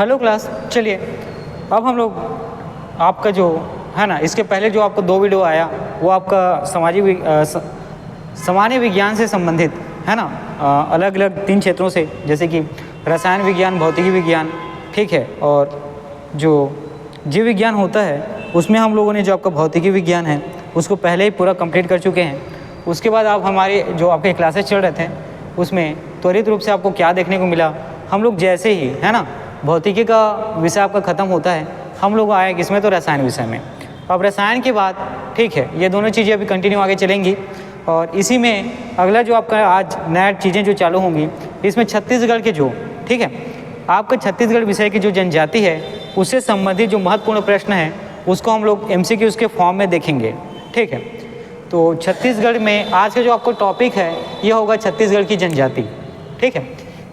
Hello class, चलिए अब हम लोग आपका जो है ना, इसके पहले जो आपको 2 वीडियो आया वो आपका सामान्य विज्ञान से संबंधित है ना, अलग अलग 3 क्षेत्रों से, जैसे कि रसायन विज्ञान, भौतिकी विज्ञान, ठीक है, और जो जीव विज्ञान होता है उसमें हम लोगों ने जो आपका भौतिकी विज्ञान है उसको पहले ही पूरा कंप्लीट कर चुके हैं। उसके बाद आप हमारे जो आपके क्लासेस चल रहे थे उसमें त्वरित रूप से आपको क्या देखने को मिला, हम लोग जैसे ही है ना भौतिकी का विषय आपका ख़त्म होता है हम लोग आए किसमें, तो रसायन विषय में। अब रसायन के बाद ठीक है ये दोनों चीज़ें अभी कंटिन्यू आगे चलेंगी, और इसी में अगला जो आपका आज नया चीज़ें जो चालू होंगी इसमें छत्तीसगढ़ के जो ठीक है आपका छत्तीसगढ़ विषय की जो जनजाति है उससे संबंधित जो महत्वपूर्ण प्रश्न है उसको हम लोग MCQ के फॉर्म में देखेंगे, ठीक है। तो छत्तीसगढ़ में आज का जो आपको टॉपिक है ये होगा छत्तीसगढ़ की जनजाति, ठीक है।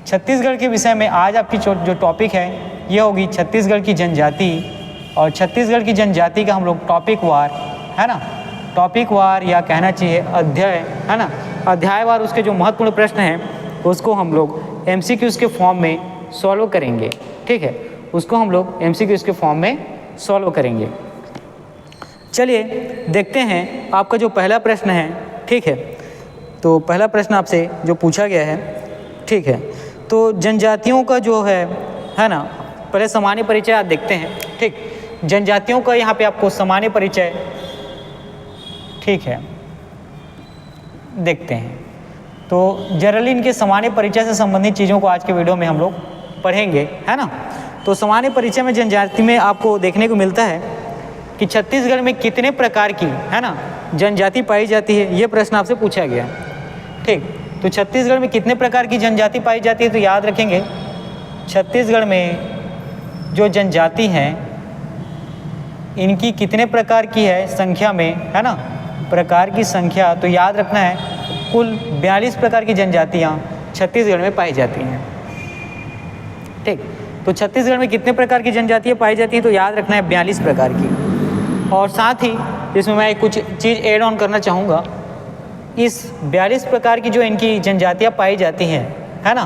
छत्तीसगढ़ के विषय में आज आपकी जो टॉपिक है ये होगी छत्तीसगढ़ की जनजाति, और छत्तीसगढ़ की जनजाति का हम लोग टॉपिक वार है ना, टॉपिक वार या कहना चाहिए अध्याय है ना, अध्यायवार उसके जो महत्वपूर्ण प्रश्न हैं उसको हम लोग MCQ के फॉर्म में सॉल्व करेंगे, ठीक है, उसको हम लोग MCQ के फॉर्म में सॉल्व करेंगे। चलिए देखते हैं आपका जो पहला प्रश्न है, ठीक है। तो पहला प्रश्न आपसे जो पूछा गया है, ठीक है, तो जनजातियों का जो है ना, पहले सामान्य परिचय आप देखते हैं, ठीक। जनजातियों का यहाँ पे आपको सामान्य परिचय ठीक है देखते हैं। तो जनरली इनके सामान्य परिचय से संबंधित चीज़ों को आज के वीडियो में हम लोग पढ़ेंगे, है ना। तो सामान्य परिचय में जनजाति में आपको देखने को मिलता है कि छत्तीसगढ़ में कितने प्रकार की है ना जनजाति पाई जाती है, ये प्रश्न आपसे पूछा गया है, ठीक। तो छत्तीसगढ़ में कितने प्रकार की जनजाति पाई जाती है, तो याद रखेंगे छत्तीसगढ़ में जो जनजाति हैं इनकी कितने प्रकार की है संख्या में, है ना, प्रकार की संख्या, तो याद रखना है कुल 42 प्रकार की जनजातियाँ छत्तीसगढ़ में पाई जाती हैं, ठीक। तो छत्तीसगढ़ में कितने प्रकार की जनजातियाँ पाई जाती हैं, तो याद रखना है 42 प्रकार की। और साथ ही इसमें मैं कुछ चीज़ ऐड ऑन करना चाहूँगा, इस 42 प्रकार की जो इनकी जनजातियाँ पाई जाती हैं है ना,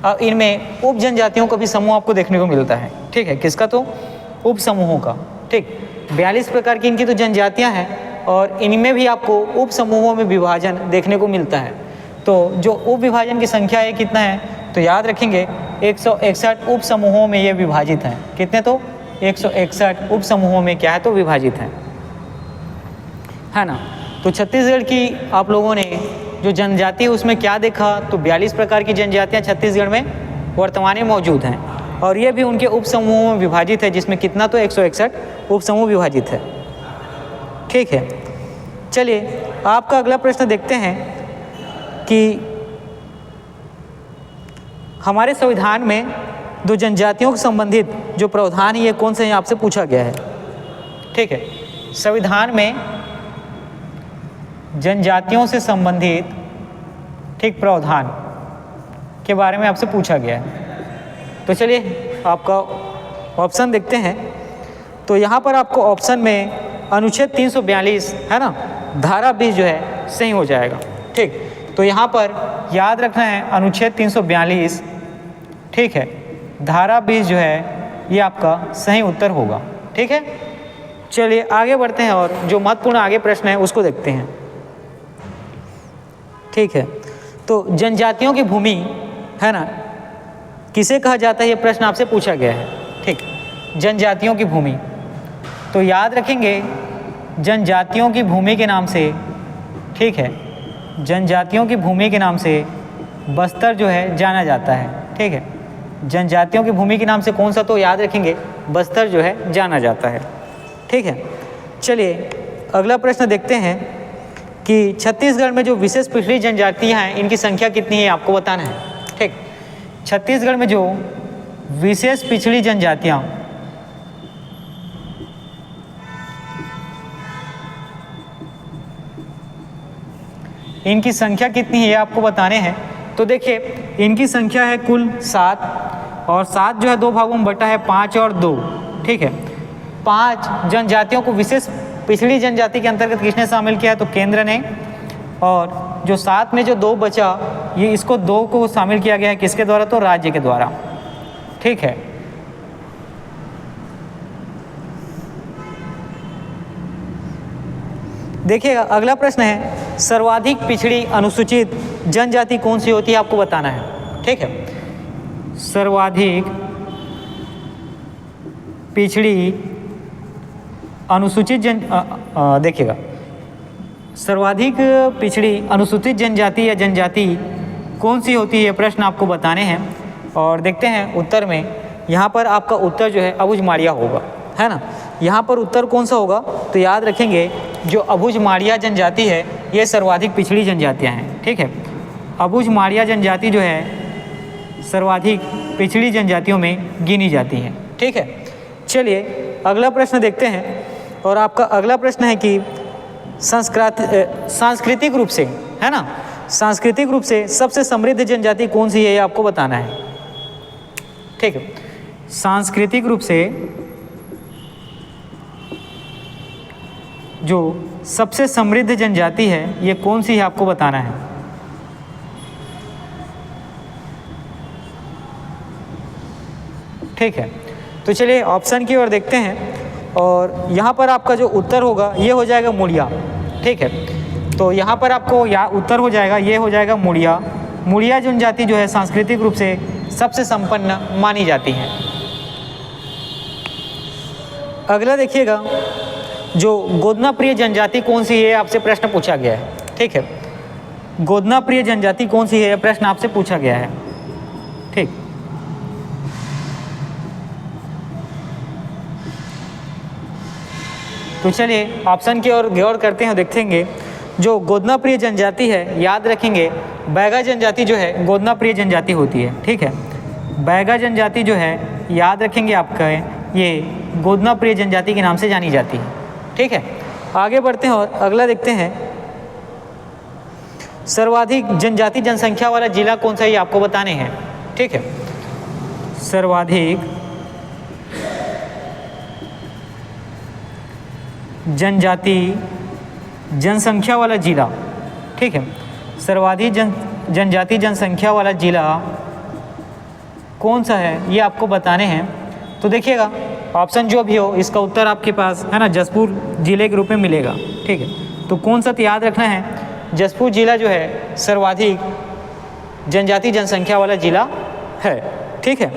अब इनमें उप जनजातियों का भी समूह आपको देखने को मिलता है, ठीक है, किसका, तो उप समूहों का, ठीक। 42 प्रकार की इनकी तो जनजातियाँ हैं और इनमें भी आपको उप समूहों में विभाजन देखने को मिलता है। तो जो उप विभाजन की संख्या है कितना है, तो याद रखेंगे 161 उप समूहों में ये विभाजित हैं, कितने, तो 161 उप समूहों में क्या है, तो विभाजित है ना। तो छत्तीसगढ़ की आप लोगों ने जो जनजाति है उसमें क्या देखा, तो 42 प्रकार की जनजातियाँ छत्तीसगढ़ में वर्तमान में मौजूद हैं, और ये भी उनके उप समूहों में विभाजित है, जिसमें कितना, तो 161 उप समूह विभाजित है, ठीक है। चलिए आपका अगला प्रश्न देखते हैं कि हमारे संविधान में दो जनजातियों से संबंधित जो प्रावधान है ये कौन से हैं, आपसे पूछा गया है, ठीक है। संविधान में जनजातियों से संबंधित ठीक प्रावधान के बारे में आपसे पूछा गया है। तो चलिए आपका ऑप्शन देखते हैं। तो यहाँ पर आपको ऑप्शन में अनुच्छेद 342 है ना, धारा 20 जो है सही हो जाएगा, ठीक। तो यहाँ पर याद रखना है अनुच्छेद 342, ठीक है, धारा 20 जो है ये आपका सही उत्तर होगा, ठीक है। चलिए आगे बढ़ते हैं और जो महत्वपूर्ण आगे प्रश्न है उसको देखते हैं, ठीक है। तो जनजातियों की भूमि है ना किसे कहा जाता है, ये प्रश्न आपसे पूछा गया है, ठीक। जनजातियों की भूमि, तो याद रखेंगे जनजातियों की भूमि के नाम से, ठीक है, जनजातियों की भूमि के नाम से बस्तर जो है जाना जाता है, ठीक है। जनजातियों की भूमि के नाम से कौन सा, तो याद रखेंगे बस्तर जो है जाना जाता है, ठीक है। चलिए अगला प्रश्न देखते हैं कि छत्तीसगढ़ में जो विशेष पिछड़ी जनजातियाँ हैं इनकी संख्या कितनी है, आपको बताना है, ठीक। छत्तीसगढ़ में जो विशेष पिछड़ी जनजातियाँ इनकी संख्या कितनी है ये आपको बताने हैं। तो देखिए इनकी संख्या है कुल 7, और 7 जो है 2 भागों में बटा है 5 और 2, ठीक है। 5 जनजातियों को विशेष पिछड़ी जनजाति के अंतर्गत किसने शामिल किया है, तो केंद्र ने, और जो 7 में जो 2 बचा ये इसको 2 को शामिल किया गया है किसके द्वारा, तो राज्य के द्वारा। ठीक है, देखिएगा अगला प्रश्न है, सर्वाधिक पिछड़ी अनुसूचित जनजाति कौन सी होती है, आपको बताना है। ठीक है, सर्वाधिक पिछड़ी अनुसूचित देखिएगा, सर्वाधिक पिछड़ी अनुसूचित जनजाति या जनजाति कौन सी होती है, प्रश्न आपको बताने हैं। और देखते हैं उत्तर में, यहाँ पर आपका उत्तर जो है अबुझमाड़िया होगा, है ना। यहाँ पर उत्तर कौन सा होगा, तो याद रखेंगे जो अबुझमाड़िया जनजाति है ये सर्वाधिक पिछड़ी जनजातियाँ हैं। ठीक है, अबुझमाड़िया जनजाति जो है सर्वाधिक पिछड़ी जनजातियों में गिनी जाती है। ठीक है, चलिए अगला प्रश्न देखते हैं। और आपका अगला प्रश्न है कि सांस्कृतिक रूप से, है ना, सांस्कृतिक रूप से सबसे समृद्ध जनजाति कौन सी है, ये आपको बताना है। ठीक है, सांस्कृतिक रूप से जो सबसे समृद्ध जनजाति है ये कौन सी है, आपको बताना है। ठीक है, तो चलिए ऑप्शन की ओर देखते हैं। और यहाँ पर आपका जो उत्तर होगा ये हो जाएगा मुड़िया। ठीक है, तो यहाँ पर आपको उत्तर हो जाएगा, ये हो जाएगा मुड़िया। मुड़िया जनजाति जो है सांस्कृतिक रूप से सबसे संपन्न मानी जाती है। अगला देखिएगा, जो गोदना प्रिय जनजाति कौन सी है, आपसे प्रश्न पूछा गया है। ठीक है, गोदना प्रिय जनजाति कौन सी है, प्रश्न आपसे पूछा गया है। ठीक, तो चलिए ऑप्शन की ओर गौर करते हैं, देखेंगे जो गोदना प्रिय जनजाति है, याद रखेंगे बैगा जनजाति जो है गोदना प्रिय जनजाति होती है। ठीक है, बैगा जनजाति जो है याद रखेंगे आपका ये गोदना प्रिय जनजाति के नाम से जानी जाती है। ठीक है, आगे बढ़ते हैं और अगला देखते हैं, सर्वाधिक जनजाति जनसंख्या वाला जिला कौन सा है, ये आपको बताने हैं। ठीक है, सर्वाधिक जनजाति जनसंख्या वाला जिला। ठीक है, सर्वाधिक जनजाति जनसंख्या वाला जिला कौन सा है, ये आपको बताने हैं। तो देखिएगा ऑप्शन जो भी हो इसका उत्तर आपके पास, है ना, जसपुर जिले के रूप में मिलेगा। ठीक है, तो कौन सा, तो याद रखना है जसपुर जिला जो है सर्वाधिक जनजाति जनसंख्या वाला जिला है। ठीक है,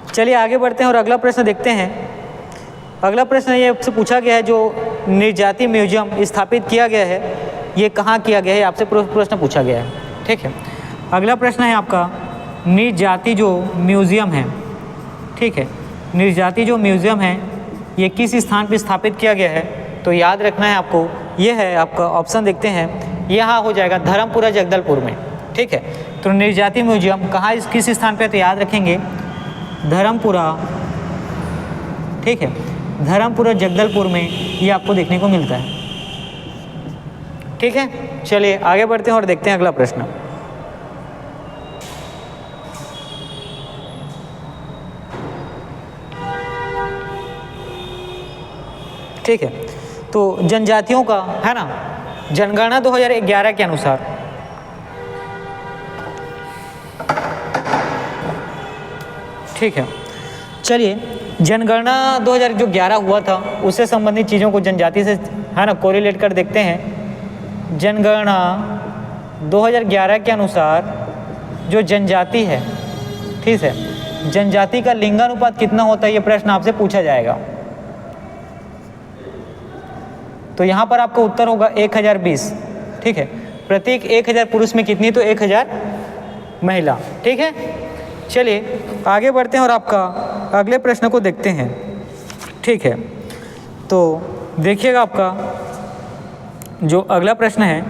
चलिए आगे बढ़ते हैं और अगला प्रश्न देखते हैं। अगला प्रश्न ये आपसे पूछा गया है, जो निर्जाति म्यूजियम स्थापित किया गया है ये कहाँ किया गया है, आपसे प्रश्न पूछा गया है। ठीक है, अगला प्रश्न है आपका, निर्जाति जो म्यूजियम है, ठीक है, निर्जाति जो म्यूजियम है ये किस स्थान पर स्थापित किया गया है, तो याद रखना है आपको, ये है आपका ऑप्शन देखते हैं, यहाँ हो जाएगा धर्मपुरा जगदलपुर में। ठीक है, तो निर्जाति म्यूजियम कहाँ किस स्थान पे, तो याद रखेंगे धर्मपुरा। ठीक है, धर्मपुरा जगदलपुर में ये आपको देखने को मिलता है। ठीक है, चलिए आगे बढ़ते हैं और देखते हैं अगला प्रश्न। ठीक है, तो जनजातियों का, है ना, जनगणना 2011 के अनुसार ठीक है, चलिए जनगणना 2011 हुआ था उससे संबंधित चीज़ों को जनजाति से, है ना, कोरिलेट कर देखते हैं। जनगणना 2011 के अनुसार जो जनजाति है, ठीक है, जनजाति का लिंगानुपात कितना होता है, ये प्रश्न आपसे पूछा जाएगा। तो यहाँ पर आपका उत्तर होगा 1020। ठीक है, प्रत्येक 1000 पुरुष में कितनी, तो 1000 महिला। ठीक है, चलिए आगे बढ़ते हैं और आपका अगले प्रश्न को देखते हैं। ठीक है, तो देखिएगा आपका जो अगला प्रश्न है,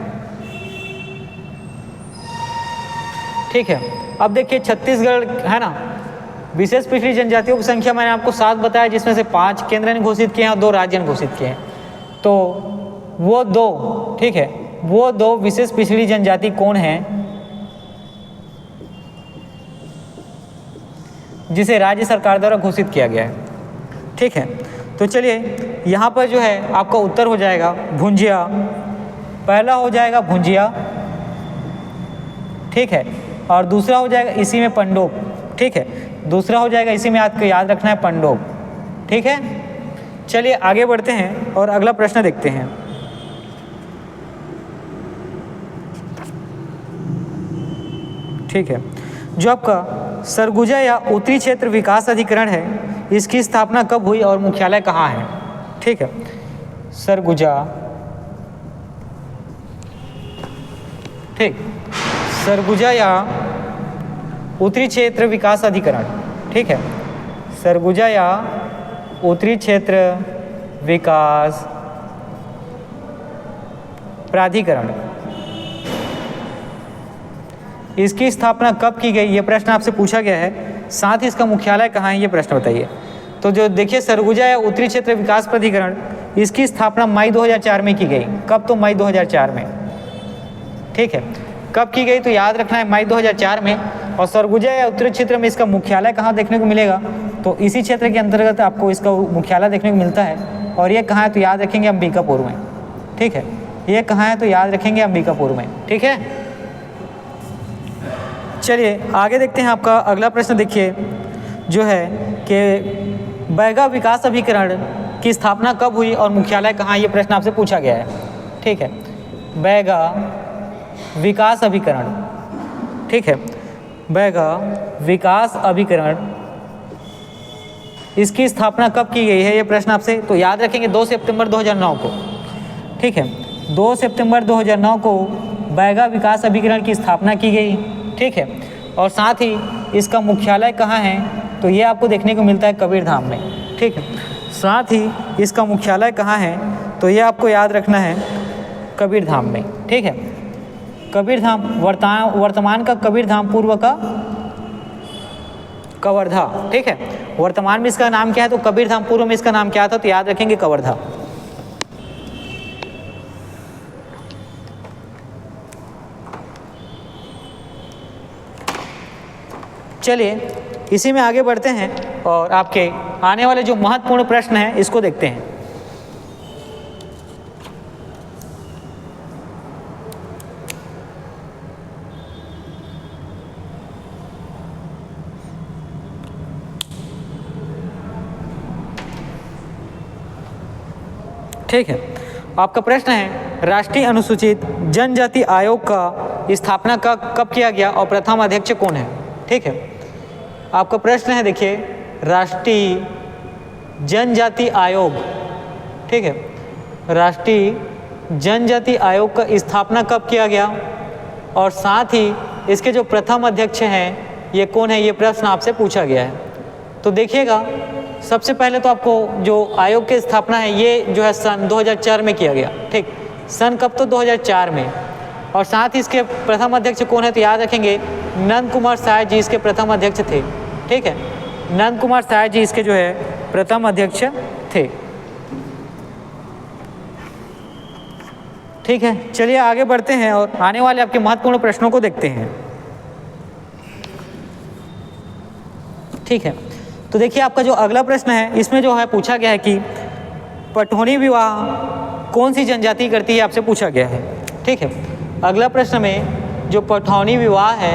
ठीक है, अब देखिए छत्तीसगढ़, है ना, विशेष पिछड़ी जनजातियों की संख्या मैंने आपको 7 बताया, जिसमें से 5 केंद्र ने घोषित किए हैं और 2 राज्य ने घोषित किए हैं। तो वो 2, ठीक है, वो 2 विशेष पिछड़ी जनजाति कौन है जिसे राज्य सरकार द्वारा घोषित किया गया है। ठीक है, तो चलिए यहाँ पर जो है आपका उत्तर हो जाएगा भुंजिया। पहला हो जाएगा भुंजिया, ठीक है। और दूसरा हो जाएगा इसी में पंडोप, ठीक है, दूसरा हो जाएगा इसी में आपको याद रखना है पंडोप, ठीक है। चलिए आगे बढ़ते हैं और अगला प्रश्न देखते हैं। ठीक है, जो आपका सरगुजा या उत्तरी क्षेत्र विकास अधिकरण है, इसकी स्थापना कब हुई और मुख्यालय कहाँ है? ठीक है, सरगुजा, ठीक, सरगुजा या उत्तरी क्षेत्र विकास अधिकरण, ठीक है, सरगुजा या उत्तरी क्षेत्र विकास प्राधिकरण, इसकी स्थापना कब की गई, ये प्रश्न आपसे पूछा गया है। साथ ही इसका मुख्यालय कहाँ है, ये प्रश्न बताइए। तो जो देखिए सरगुजा या उत्तरी क्षेत्र विकास प्राधिकरण, इसकी स्थापना मई 2004 में की गई। कब? तो मई 2004 में, ठीक है। कब की गई? तो याद रखना है मई 2004 में। और सरगुजा या उत्तरी क्षेत्र में इसका मुख्यालय कहाँ देखने को मिलेगा? तो इसी क्षेत्र के अंतर्गत आपको इसका मुख्यालय देखने को मिलता है। और ये कहाँ है? तो याद रखेंगे अंबिकापुर में, ठीक है। ये कहाँ है? तो याद रखेंगे अंबिकापुर में, ठीक है। चलिए आगे देखते हैं। आपका अगला प्रश्न देखिए, जो है कि बैगा विकास अभिकरण की स्थापना कब हुई और मुख्यालय कहाँ? ये प्रश्न आपसे पूछा गया है, ठीक है। बैगा विकास अभिकरण, ठीक है, बैगा विकास अभिकरण, इसकी स्थापना कब की गई है? ये प्रश्न आपसे, तो याद रखेंगे 2 सितंबर 2009 को, ठीक है। 2 सितंबर 2009 को बैगा विकास अभिकरण की स्थापना की गई, ठीक है। और साथ ही इसका मुख्यालय कहाँ है? तो ये आपको देखने को मिलता है कबीरधाम में, ठीक है। साथ ही इसका मुख्यालय कहाँ है? तो ये आपको याद रखना है कबीरधाम में, ठीक है। कबीरधाम, वर्तमान का कबीरधाम, पूर्व का कवर्धा, ठीक है। वर्तमान में इसका नाम क्या है? तो कबीरधाम। पूर्व में इसका नाम क्या था? तो याद रखेंगे कवर्धा। चलिए इसी में आगे बढ़ते हैं और आपके आने वाले जो महत्वपूर्ण प्रश्न हैं इसको देखते हैं। ठीक है, आपका प्रश्न है राष्ट्रीय अनुसूचित जनजाति आयोग का स्थापना का कब किया गया और प्रथम अध्यक्ष कौन है? ठीक है, आपका प्रश्न है देखिए राष्ट्रीय जनजाति आयोग, ठीक है, राष्ट्रीय जनजाति आयोग का स्थापना कब किया गया और साथ ही इसके जो प्रथम अध्यक्ष हैं ये कौन है? ये प्रश्न आपसे पूछा गया है। तो देखिएगा सबसे पहले तो आपको जो आयोग की स्थापना है ये जो है सन 2004 में किया गया, ठीक। सन कब? तो 2004 में। और साथ ही इसके प्रथम अध्यक्ष कौन है? तो याद रखेंगे नंद कुमार सहाय जी इसके प्रथम अध्यक्ष थे, ठीक है। नंद कुमार सहाय जी इसके जो है प्रथम अध्यक्ष थे, ठीक है। चलिए आगे बढ़ते हैं और आने वाले आपके महत्वपूर्ण प्रश्नों को देखते हैं, ठीक है। तो देखिए आपका जो अगला प्रश्न है इसमें जो है पूछा गया है कि पटौनी विवाह कौन सी जनजाति करती है? आपसे पूछा गया है, ठीक है। अगला प्रश्न में जो पटौनी विवाह है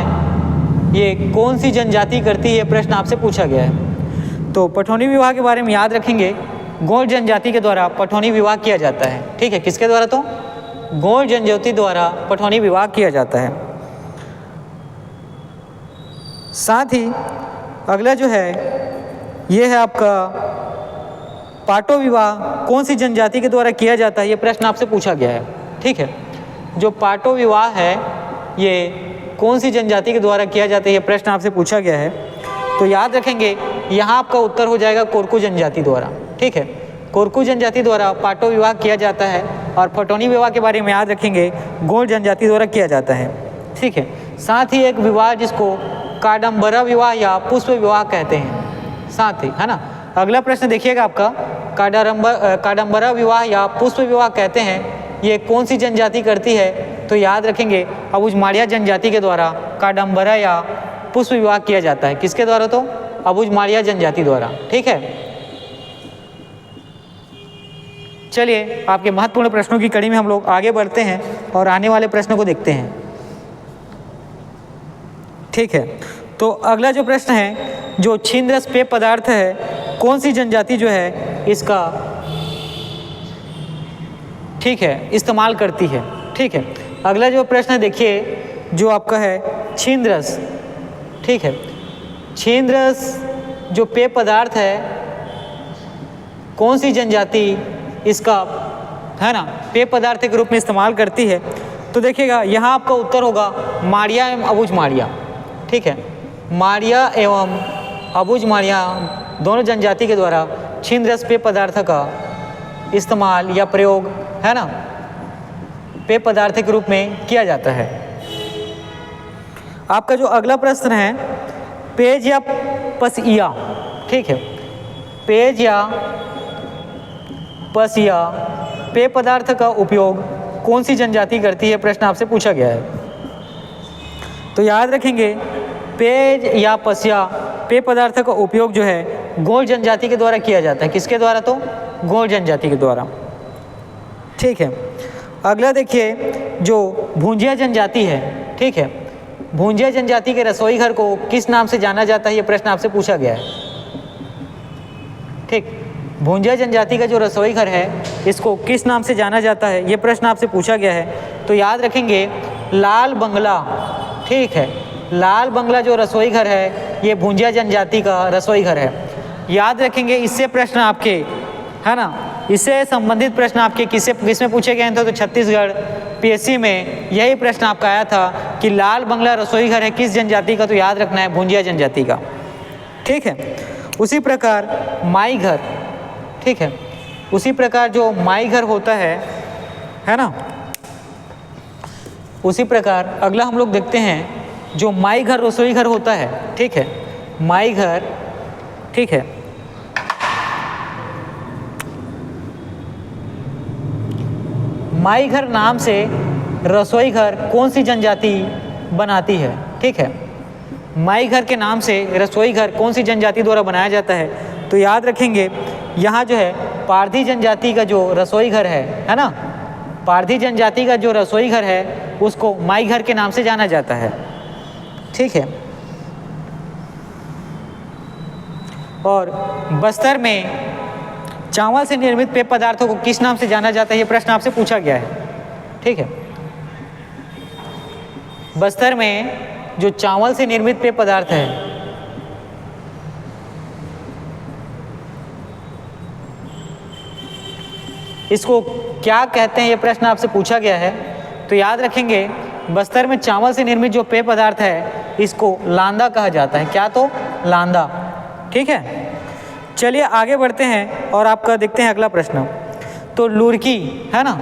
ये कौन सी जनजाति करती है? प्रश्न आपसे पूछा गया है। तो पटौनी विवाह के बारे में याद रखेंगे गौड़ जनजाति के द्वारा पटौनी विवाह किया जाता है, ठीक है। किसके द्वारा? तो गौड़ जनजाति द्वारा पटौनी विवाह किया जाता है। साथ ही अगला जो है ये है आपका पाटो विवाह कौन सी जनजाति के द्वारा किया जाता है? ये प्रश्न आपसे पूछा गया है, ठीक है। जो पाटो विवाह है ये कौन सी जनजाति के द्वारा किया जाता है? ये प्रश्न आपसे पूछा गया है। तो याद रखेंगे यहाँ आपका उत्तर हो जाएगा कोरकू जनजाति द्वारा, ठीक है। कोरकू जनजाति द्वारा पाटो विवाह किया जाता है। और पटौनी विवाह के बारे में याद रखेंगे गौड़ जनजाति द्वारा किया जाता है, ठीक है। साथ ही एक विवाह जिसको काडम्बरा विवाह या पुष्प विवाह कहते हैं, साथ ही, है ना। अगला प्रश्न देखिएगा आपका काडम्बरा विवाह या पुष्प विवाह कहते हैं ये कौन सी जनजाति करती है? तो याद रखेंगे अबुझमाड़िया जनजाति के द्वारा काडम्बरा या पुष्प विवाह किया जाता है। किसके द्वारा? तो अबुझमाड़िया जनजाति द्वारा, ठीक है। चलिए आपके महत्वपूर्ण प्रश्नों की कड़ी में हम लोग आगे बढ़ते हैं और आने वाले प्रश्नों को देखते हैं। ठीक है। तो अगला जो प्रश्न है, जो छिंद्रस पेय पदार्थ है, कौन सी जनजाति जो है इसका, ठीक है, इस्तेमाल करती है। ठीक है, अगला जो प्रश्न है देखिए, जो आपका है छिंद्रस, ठीक है, छिंद्रस जो पेय पदार्थ है, कौन सी जनजाति इसका, है ना, पेय पदार्थ के रूप में इस्तेमाल करती है। तो देखिएगा यहाँ आपका उत्तर होगा माड़िया एवं अबुझ माड़िया। ठीक है, माड़िया एवं अबुझ माड़िया दोनों जनजाति के द्वारा छिंद्रस पेय पदार्थ का इस्तेमाल या प्रयोग, है ना, पेय पदार्थ के रूप में किया जाता है। आपका जो अगला प्रश्न है, पेज या पसिया, ठीक है, पेज या पसिया पेय पदार्थ का उपयोग कौन सी जनजाति करती है, प्रश्न आपसे पूछा गया है। तो याद रखेंगे, पेज या पसिया पेय पदार्थ का उपयोग जो है गोंड जनजाति के द्वारा किया जाता है। किसके द्वारा? तो गोंड जनजाति के द्वारा। ठीक है, अगला देखिए, जो भूंजिया जनजाति है, ठीक है, भूंजिया जनजाति के रसोई घर को किस नाम से जाना जाता है, ये प्रश्न आपसे पूछा गया है। ठीक, भूंजिया जनजाति का जो रसोई घर है, इसको किस नाम से जाना जाता है, ये प्रश्न आपसे पूछा गया है। तो याद रखेंगे लाल बंगला। ठीक है, लाल बंगला जो रसोई घर है, ये भूंजिया जनजाति का रसोई घर है। याद रखेंगे, इससे प्रश्न आपके, है ना, इससे संबंधित प्रश्न आपके किसमें पूछे गए थे, तो छत्तीसगढ़ पीएससी में यही प्रश्न आपका आया था कि लाल बंगला रसोई घर है किस जनजाति का, तो याद रखना है भूंजिया जनजाति का। ठीक है, उसी प्रकार माई घर, ठीक है, उसी प्रकार जो माई घर होता है ना, उसी प्रकार अगला हम लोग देखते हैं, जो माई घर रसोई घर होता है, ठीक है, माई घर, ठीक है, माई घर नाम से रसोई घर कौन सी जनजाति बनाती है। ठीक है, माई घर के नाम से रसोई घर कौन सी जनजाति द्वारा बनाया जाता है। तो याद रखेंगे, यहाँ जो है पारधी जनजाति का जो रसोई घर है ना, पारधी जनजाति का जो रसोई घर है उसको माई घर के नाम से जाना जाता है। ठीक है, और बस्तर में चावल से निर्मित पेय पदार्थों को किस नाम से जाना जाता है, ये प्रश्न आपसे पूछा गया है। ठीक है, बस्तर में जो चावल से निर्मित पेय पदार्थ है, इसको क्या कहते हैं, ये प्रश्न आपसे पूछा गया है। तो याद रखेंगे, बस्तर में चावल से निर्मित जो पेय पदार्थ है, इसको लांदा कहा जाता है। क्या? तो लांदा। ठीक है, चलिए आगे बढ़ते हैं और आपका देखते हैं अगला प्रश्न। तो लुरकी, है ना,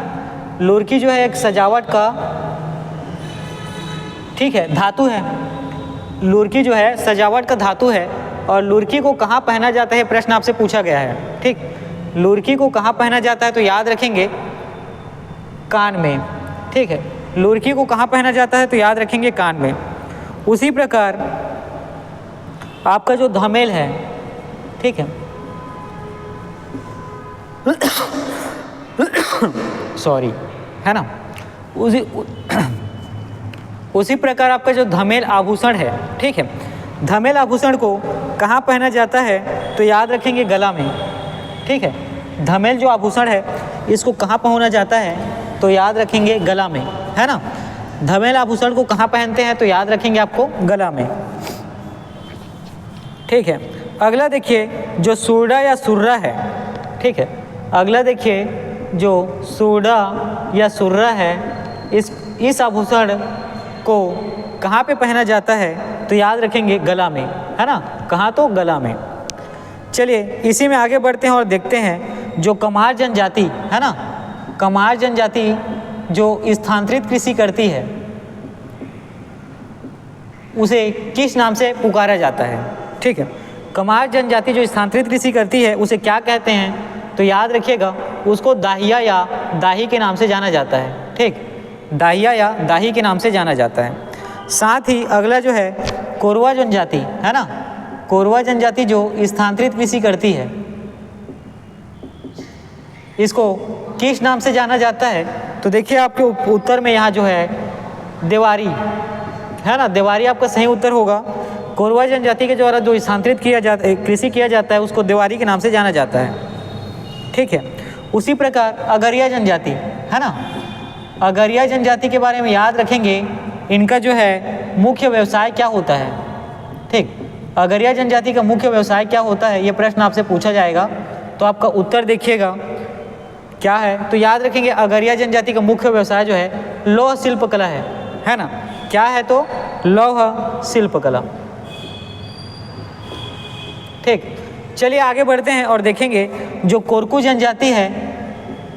लुरकी जो है एक सजावट का, ठीक है, धातु है। लुरकी जो है सजावट का धातु है, और लुरकी को कहाँ पहना जाता है, प्रश्न आपसे पूछा गया है। ठीक, लुरकी को कहाँ पहना जाता है, तो याद रखेंगे कान में। ठीक है, लुरकी को कहाँ पहना जाता है, तो याद रखेंगे कान में। उसी प्रकार आपका जो धमेल है, ठीक है, सॉरी, है ना, उसी प्रकार आपका जो धमेल आभूषण है, ठीक है, धमेल आभूषण को कहाँ पहना जाता है, तो याद रखेंगे गला में। ठीक है, धमेल जो आभूषण है इसको कहाँ पहना जाता है, तो याद रखेंगे गला में, है ना। धमेल आभूषण को कहाँ पहनते हैं, तो याद रखेंगे आपको गला में। ठीक है, अगला देखिए, जो सुरडा या सुर्रा है, ठीक है, अगला देखिए, जो सुरडा या सुर्रा है, इस आभूषण को कहाँ पे पहना जाता है, तो याद रखेंगे गला में, है ना, कहाँ, तो गला में। चलिए इसी में आगे बढ़ते हैं और देखते हैं, जो कमार जनजाति है ना, कमार जनजाति जो स्थानांतरित कृषि करती है, उसे किस नाम से पुकारा जाता है। ठीक है, कमार जनजाति जो स्थानांतरित कृषि करती है उसे क्या कहते हैं, तो याद रखिएगा उसको दाहिया या दाही के नाम से जाना जाता है। ठीक, दाहिया या दाही के नाम से जाना जाता है। साथ ही अगला जो है कोरवा जनजाति, है ना, कोरवा जनजाति जो स्थानांतरित कृषि करती है, इसको किस नाम से जाना जाता है, तो देखिए आपके उत्तर में यहाँ जो है देवारी, है ना, देवारी आपका सही उत्तर होगा। कोरवा जनजाति के द्वारा जो स्थानांतरित किया जाता है, कृषि किया जाता है, उसको देवारी के नाम से जाना जाता है, ठीक है। उसी प्रकार अगरिया जनजाति, है ना, अगरिया जनजाति के बारे में याद रखेंगे, इनका जो है मुख्य व्यवसाय क्या होता है, ठीक। अगरिया जनजाति का मुख्य व्यवसाय क्या होता है, ये प्रश्न आपसे पूछा जाएगा, तो आपका उत्तर देखिएगा क्या है। तो याद रखेंगे अगरिया जनजाति का मुख्य व्यवसाय जो है लौह शिल्प कला है ना, क्या है, तो लौह शिल्प कला, ठीक। चलिए आगे बढ़ते हैं और देखेंगे जो कोरकू जनजाति है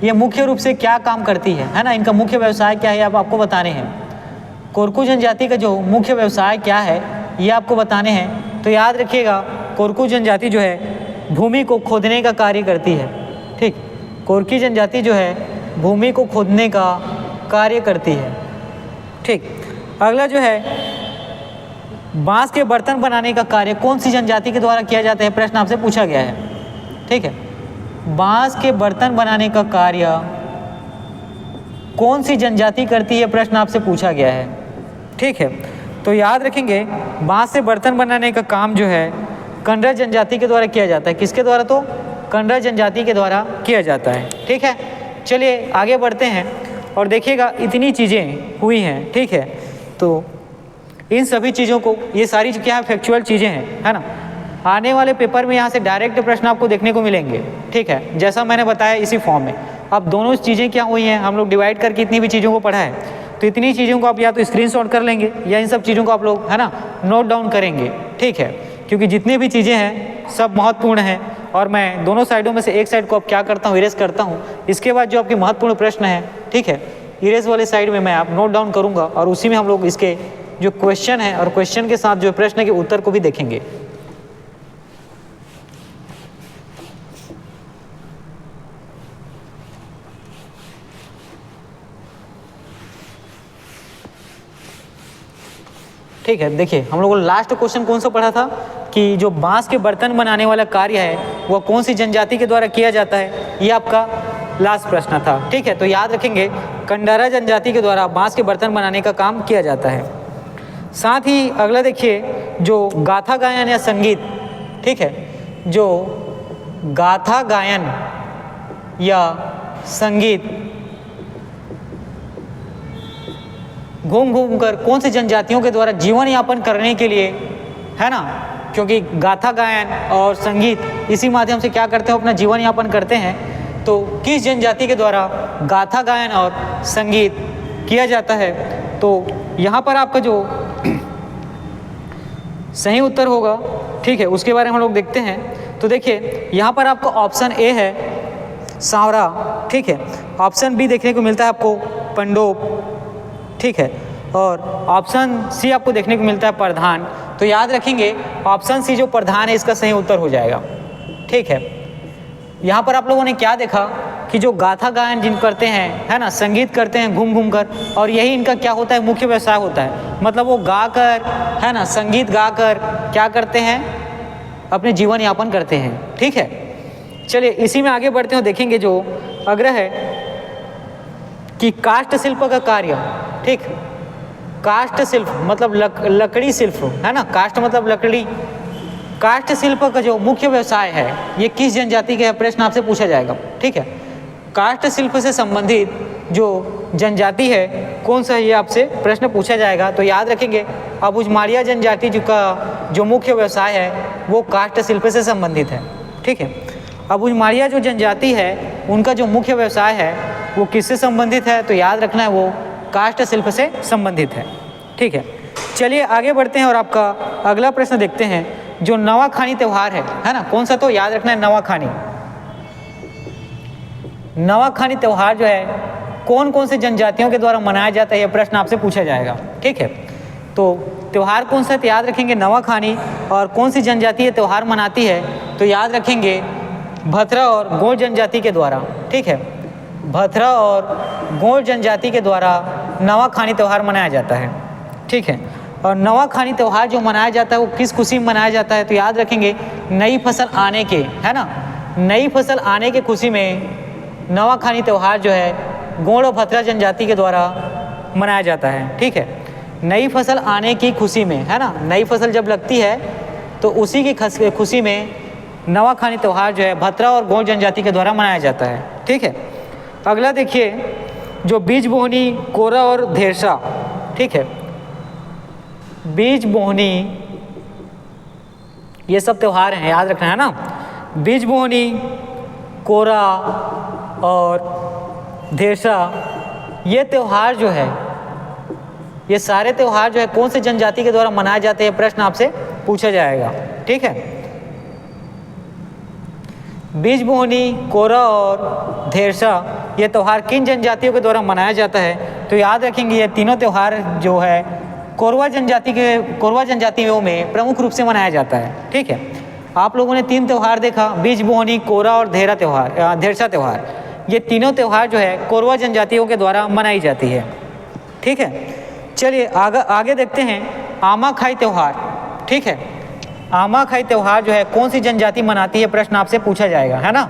ये मुख्य रूप से क्या काम करती है ना, इनका मुख्य व्यवसाय क्या है, आपको बताने हैं। कोरकू जनजाति का जो मुख्य व्यवसाय क्या है ये आपको बताने हैं। तो याद रखिएगा कोरकू जनजाति जो है भूमि को खोदने का कार्य करती है, ठीक। कोरकी जनजाति जो है भूमि को खोदने का कार्य करती है, ठीक। अगला जो है बांस के बर्तन बनाने का कार्य कौन सी जनजाति के द्वारा किया जाता है, प्रश्न आपसे पूछा गया है, ठीक है। बांस के बर्तन बनाने का कार्य कौन सी जनजाति करती है, प्रश्न आपसे पूछा गया है, ठीक है। तो याद रखेंगे बांस से बर्तन बनाने का काम जो है कंडरा जनजाति के द्वारा किया जाता है, किसके द्वारा, तो कंडरा जनजाति के द्वारा किया जाता है, ठीक है। चलिए आगे बढ़ते हैं और देखिएगा इतनी चीज़ें हुई हैं, ठीक है। तो इन सभी चीज़ों को, ये सारी क्या है, फैक्चुअल चीज़ें हैं, है ना। आने वाले पेपर में यहाँ से डायरेक्ट प्रश्न आपको देखने को मिलेंगे, ठीक है, जैसा मैंने बताया इसी फॉर्म में। अब दोनों चीज़ें क्या हुई हैं, हम लोग डिवाइड करके इतनी भी चीज़ों को पढ़ा है, तो इतनी चीज़ों को आप या तो स्क्रीनशॉट कर लेंगे या इन सब चीज़ों को आप लोग, है ना, नोट डाउन करेंगे, ठीक है। क्योंकि जितनी भी चीज़ें हैं सब महत्वपूर्ण हैं और मैं दोनों साइडों में से एक साइड को अब क्या करता हूँ, इरेज करता हूँ। इसके बाद जो आपके महत्वपूर्ण प्रश्न है, ठीक है, इरेज वाले साइड में मैं आप नोट डाउन करूँगा और उसी में हम लोग इसके जो क्वेश्चन है और क्वेश्चन के साथ जो प्रश्न के उत्तर को भी देखेंगे। ठीक है, देखिए हम लोगों ने लास्ट क्वेश्चन कौन सा पढ़ा था कि जो बांस के बर्तन बनाने वाला कार्य है वह कौन सी जनजाति के द्वारा किया जाता है, ये आपका लास्ट प्रश्न था, ठीक है। तो याद रखेंगे कंडारा जनजाति के द्वारा बांस के बर्तन बनाने का काम किया जाता है। साथ ही अगला देखिए जो गाथा गायन या संगीत, ठीक है, जो गाथा गायन या संगीत घूम घूम कर कौन सी जनजातियों के द्वारा जीवन यापन करने के लिए, है ना, क्योंकि गाथा गायन और संगीत इसी माध्यम से क्या करते हैं, अपना जीवन यापन करते हैं। तो किस जनजाति के द्वारा गाथा गायन और संगीत किया जाता है, तो यहाँ पर आपका जो सही उत्तर होगा, ठीक है, उसके बारे में हम लोग देखते हैं। तो देखिए यहाँ पर आपका ऑप्शन ए है सांवरा, ठीक है। ऑप्शन बी देखने को मिलता है आपको पंडोप, ठीक है, और ऑप्शन सी आपको देखने को मिलता है प्रधान। तो याद रखेंगे ऑप्शन सी जो प्रधान है इसका सही उत्तर हो जाएगा, ठीक है। यहाँ पर आप लोगों ने क्या देखा कि जो गाथा गायन जिन करते हैं, है ना, संगीत करते हैं घूम घूम कर, और यही इनका क्या होता है, मुख्य व्यवसाय होता है। मतलब वो गाकर, है ना, संगीत गाकर क्या करते हैं, अपने जीवन यापन करते हैं, ठीक है। चलिए इसी में आगे बढ़ते हैं, देखेंगे जो अग्रह है कि काष्ठ शिल्प का कार्य, ठीक, काष्ठ शिल्प मतलब लकड़ी शिल्प, है ना, काष्ठ मतलब लकड़ी, काष्ठ शिल्प का जो मुख्य व्यवसाय है ये किस जनजाति का है, प्रश्न आपसे पूछा जाएगा, ठीक है। काष्ठ शिल्प से संबंधित जो जनजाति है कौन सा है, ये आपसे प्रश्न पूछा जाएगा। तो याद रखेंगे अबुझमाड़िया जनजाति का जो मुख्य व्यवसाय है वो काष्ठ शिल्प से संबंधित है, ठीक है। अबुझमाड़िया जो जनजाति है उनका जो मुख्य व्यवसाय है वो किससे संबंधित है, तो याद रखना है वो काष्ठ शिल्प से संबंधित है, ठीक है। चलिए आगे बढ़ते हैं और आपका अगला प्रश्न देखते हैं जो नवाखानी त्यौहार है ना, कौन सा, तो याद रखना है नवाखानी। नवाखानी त्यौहार जो है कौन कौन से जनजातियों के द्वारा मनाया जाता है, यह प्रश्न आपसे पूछा जाएगा, ठीक है। तो त्यौहार कौन सा है, तो याद रखेंगे नवाखानी, और कौन सी जनजाति ये त्यौहार मनाती है, तो याद रखेंगे भथरा और गोंड जनजाति के द्वारा, ठीक है। भथरा और गोंड जनजाति के द्वारा नवाखानी त्यौहार मनाया जाता है, ठीक है। और नवाखानी त्यौहार जो मनाया जाता है वो किस खुशी में मनाया जाता है, तो याद रखेंगे नई फसल आने के, है ना, नई फसल आने के खुशी में नवाखानी त्यौहार जो है गोंड और भथरा जनजाति के द्वारा मनाया जाता है, ठीक है। नई फसल आने की खुशी में, है ना, नई फसल जब लगती है तो उसी की खुशी में नवाखानी त्यौहार जो है भद्रा और गौड़ जनजाति के द्वारा मनाया जाता है। ठीक है, अगला देखिए जो बीज बोहनी, कोरा और धेरसा, ठीक है, बीज बोहनी ये सब त्यौहार हैं, याद रखना है ना। बीज बोहनी, कोरा और धेरसा ये त्यौहार जो है, ये सारे त्यौहार जो है कौन से जनजाति के द्वारा मनाए जाते हैं, प्रश्न आपसे पूछा जाएगा। ठीक है, बीज बोहनी, कोरा और धेरसा ये त्यौहार किन जनजातियों के द्वारा मनाया जाता है, तो याद रखेंगे ये तीनों त्यौहार जो है कोरवा जनजातियों में प्रमुख रूप से मनाया जाता है। ठीक है, आप लोगों ने 3 त्यौहार देखा, बीज बोहनी, कोरा और धेरसा त्यौहार, ये तीनों त्यौहार जो है कोरवा जनजातियों के द्वारा मनाई जाती है। ठीक है, चलिए आगे देखते हैं आमाखाई त्यौहार। ठीक है, आमाखाई त्यौहार जो है कौन सी जनजाति मनाती है, प्रश्न आपसे पूछा जाएगा, है ना।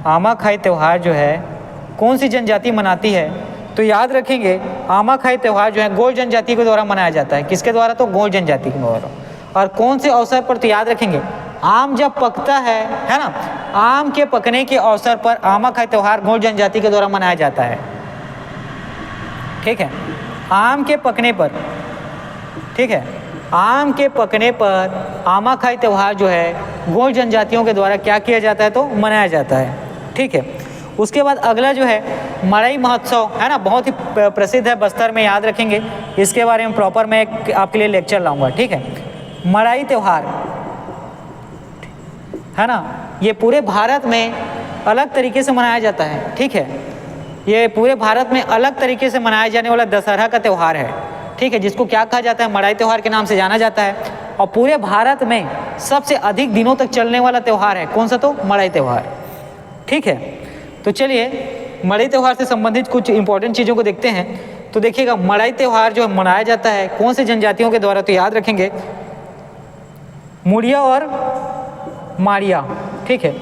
आमाखाई त्यौहार जो है कौन सी जनजाति मनाती है, तो याद रखेंगे आमाखाई त्यौहार जो है गौड़ जनजाति के द्वारा मनाया जाता है। किसके द्वारा, तो गौड़ जनजाति के द्वारा। और कौन से अवसर पर, तो याद रखेंगे आम जब पकता है ना, आम के पकने के अवसर पर आमाखाई त्यौहार गौड़ जनजाति के द्वारा मनाया जाता है। ठीक है, आम के पकने पर, ठीक है, आम के पकने पर आमाखाई त्यौहार जो है गौड़ जनजातियों के द्वारा क्या किया जाता है, तो मनाया जाता है। ठीक है, उसके बाद अगला जो है मड़ई महोत्सव, है ना, बहुत ही प्रसिद्ध है बस्तर में, याद रखेंगे इसके बारे में प्रॉपर मैं आपके लिए लेक्चर लाऊंगा। ठीक है, मड़ई त्यौहार, है ना, ये पूरे भारत में अलग तरीके से मनाया जाता है। ठीक है, ये पूरे भारत में अलग तरीके से मनाया जाने वाला दशहरा का त्यौहार है। ठीक है, जिसको क्या कहा जाता है, मड़ई त्यौहार के नाम से जाना जाता है। और पूरे भारत में सबसे अधिक दिनों तक चलने वाला त्यौहार है, कौन सा, तो मड़ई त्यौहार। ठीक है, तो चलिए मड़ई त्यौहार से संबंधित कुछ इंपॉर्टेंट चीज़ों को देखते हैं। तो देखिएगा मड़ई त्यौहार जो मनाया जाता है कौन से जनजातियों के द्वारा, तो याद रखेंगे मुड़िया और माड़िया। ठीक है,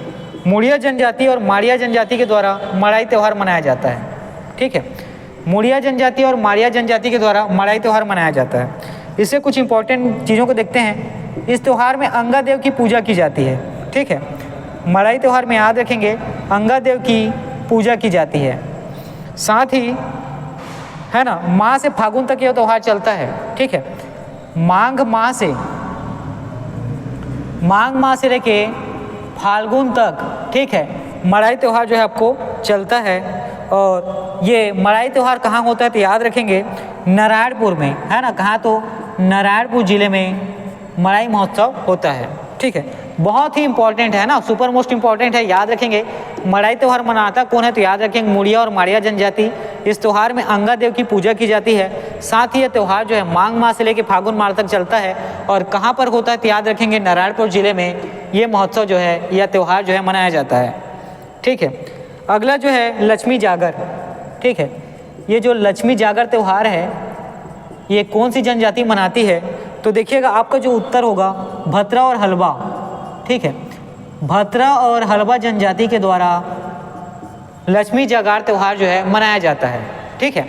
मुड़िया जनजाति और माड़िया जनजाति के द्वारा मड़ई त्यौहार मनाया जाता है। ठीक है, मुड़िया जनजाति और माड़िया जनजाति के द्वारा मड़ई त्यौहार मनाया जाता है। इससे कुछ इंपॉर्टेंट चीज़ों को देखते हैं। इस त्यौहार में अंगा देव की पूजा की जाती है। ठीक है, मड़ई त्यौहार में याद रखेंगे अंगा देव की पूजा की जाती है। साथ ही, है ना, माह से फागुन तक यह त्यौहार चलता है। ठीक है, माघ माह से लेके फाल्गुन तक, ठीक है, मड़ई त्यौहार जो है आपको चलता है। और ये मड़ई त्यौहार कहाँ होता है, तो याद रखेंगे नारायणपुर में, है ना, कहाँ, तो नारायणपुर जिले में मड़ई महोत्सव होता है। ठीक है, बहुत ही इंपॉर्टेंट है ना, सुपर मोस्ट इंपॉर्टेंट है, याद रखेंगे। मड़ई त्यौहार मनाता कौन है, तो याद रखेंगे मुड़िया और माड़िया जनजाति। इस त्यौहार में अंगा देव की पूजा की जाती है। साथ ही यह त्यौहार जो है माघ माह से लेकर फागुन माह तक चलता है। और कहाँ पर होता है, तो याद रखेंगे नारायणपुर जिले में ये महोत्सव जो है, यह त्यौहार जो है मनाया जाता है। ठीक है, अगला जो है लक्ष्मी जागर। ठीक है, ये जो लक्ष्मी जागर त्यौहार है ये कौन सी जनजाति मनाती है, तो देखिएगा आपका जो उत्तर होगा भद्रा और हलबा। ठीक है, भद्रा और हलबा जनजाति के द्वारा लक्ष्मी जागर त्यौहार जो है मनाया जाता है। ठीक है,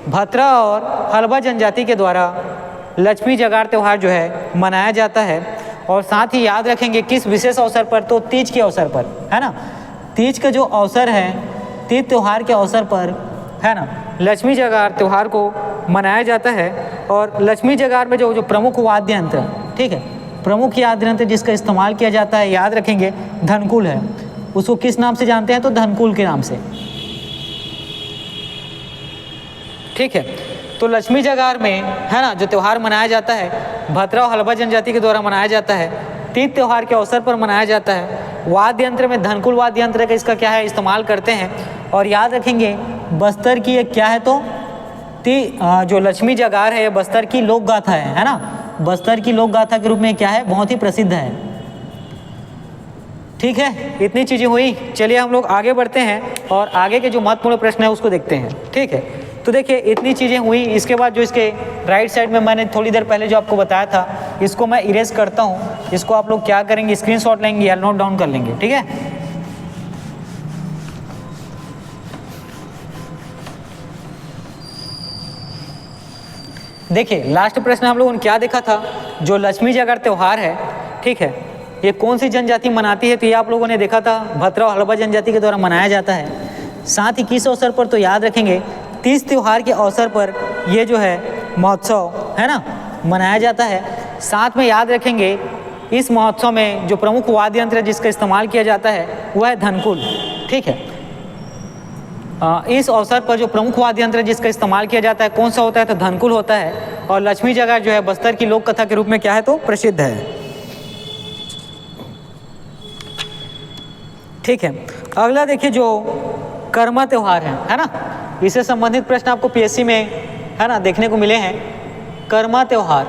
भद्रा और हलबा जनजाति के द्वारा लक्ष्मी जागर त्यौहार जो है मनाया जाता है। और साथ ही याद रखेंगे किस विशेष अवसर पर, तो तीज के अवसर पर, है ना, तीज का जो अवसर है, तीज त्यौहार के अवसर पर, है ना, लक्ष्मी जागर त्यौहार को मनाया जाता है। और लक्ष्मी जागर में जो प्रमुख वाद्य यंत्र, ठीक है, प्रमुख वाद्य यंत्र जिसका इस्तेमाल किया जाता है, याद रखेंगे धनकुल है। उसको किस नाम से जानते हैं, तो धनकुल के नाम से। ठीक है, तो लक्ष्मी जागर में, है ना, जो त्यौहार मनाया जाता है भद्रा और हलबा जनजाति के द्वारा मनाया जाता है, तीज त्यौहार के अवसर पर मनाया जाता है। वाद्य यंत्र में धनकुल वाद्य यंत्र का इसका क्या है, इस्तेमाल करते हैं। और याद रखेंगे बस्तर की एक क्या है, तो जो लक्ष्मी जागर है ये बस्तर की लोक गाथा है ना, बस्तर की लोक गाथा के रूप में क्या है, बहुत ही प्रसिद्ध है। ठीक है, इतनी चीज़ें हुई। चलिए हम लोग आगे बढ़ते हैं और आगे के जो महत्वपूर्ण प्रश्न है उसको देखते हैं। ठीक है, तो देखिए इतनी चीज़ें हुई। इसके बाद जो इसके राइट साइड में मैंने थोड़ी देर पहले जो आपको बताया था, इसको मैं इरेज करता हूँ। इसको आप लोग क्या करेंगे, स्क्रीनशॉट लेंगे या नोट डाउन कर लेंगे। ठीक है, देखिए लास्ट प्रश्न हम लोगों ने क्या देखा था, जो लक्ष्मी जागर त्यौहार है, ठीक है, ये कौन सी जनजाति मनाती है, तो ये आप लोगों ने देखा था भद्रा और हड़प्पा जनजाति के द्वारा मनाया जाता है। साथ ही किस अवसर पर, तो याद रखेंगे तीज त्यौहार के अवसर पर ये जो है महोत्सव है ना मनाया जाता है। साथ में याद रखेंगे इस महोत्सव में जो प्रमुख वाद्य यंत्र जिसका इस्तेमाल किया जाता है वह है धनकुल, ठीक है। इस अवसर पर जो प्रमुख वाद्य यंत्र जिसका इस्तेमाल किया जाता है कौन सा होता है, तो धनकुल होता है। और लक्ष्मी जागर जो है बस्तर की लोक कथा के रूप में क्या है, तो प्रसिद्ध है, ठीक है। अगला देखिए जो कर्मा त्यौहार है ना, इससे संबंधित प्रश्न आपको पीएससी में है ना देखने को मिले हैं। कर्मा त्यौहार,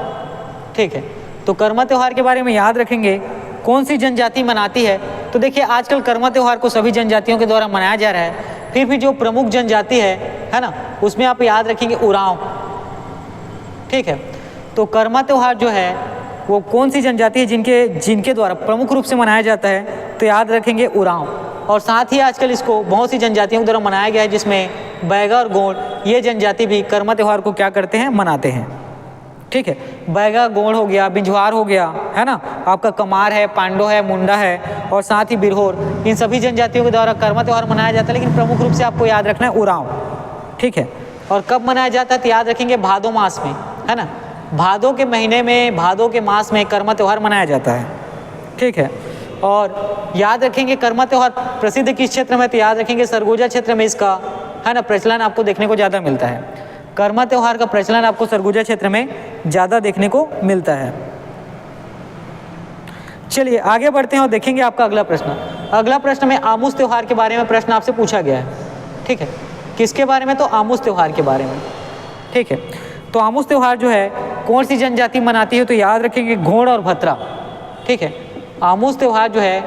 ठीक है, तो कर्मा त्यौहार के बारे में याद रखेंगे कौन सी जनजाति मनाती है, तो देखिए आजकल कर्मा त्यौहार को सभी जनजातियों के द्वारा मनाया जा रहा है। फिर भी जो प्रमुख जनजाति है ना, उसमें आप याद रखेंगे उरांव, ठीक है। तो कर्मा त्यौहार जो है वो कौन सी जनजाति है जिनके द्वारा प्रमुख रूप से मनाया जाता है, तो याद रखेंगे उरांव। और साथ ही आजकल इसको बहुत सी जनजातियों के द्वारा मनाया गया है, जिसमें बैगा और गोंड ये जनजाति भी कर्मा त्यौहार को क्या करते हैं, मनाते हैं, ठीक है। बैगा गोंड हो गया, बिंझवार हो गया है ना, आपका कमार है, पांडो है, मुंडा है और साथ ही बिरहोर, इन सभी जनजातियों के द्वारा कर्मा त्यौहार मनाया जाता है। लेकिन प्रमुख रूप से आपको याद रखना है उरांव, ठीक है। और कब मनाया जाता है, तो याद रखेंगे भादो मास में, है ना, भादो के महीने में, भादो के मास में कर्मा त्यौहार मनाया जाता है, ठीक है। और याद रखेंगे कर्मा त्यौहार प्रसिद्ध किस क्षेत्र में, तो याद रखेंगे सरगुजा क्षेत्र में इसका है ना प्रचलन आपको देखने को ज़्यादा मिलता है। कर्मा त्यौहार का प्रचलन आपको सरगुजा क्षेत्र में ज़्यादा देखने को मिलता है। चलिए आगे बढ़ते हैं और देखेंगे आपका अगला प्रश्न। अगला प्रश्न में आमूस त्यौहार के बारे में प्रश्न आपसे पूछा गया है, ठीक है। किसके बारे में, तो आमूस त्यौहार के बारे में, ठीक है। तो आमूस त्यौहार जो है कौन सी जनजाति मनाती है, तो याद रखेंगे गोंड और भत्रा, ठीक है। आमूस त्यौहार जो है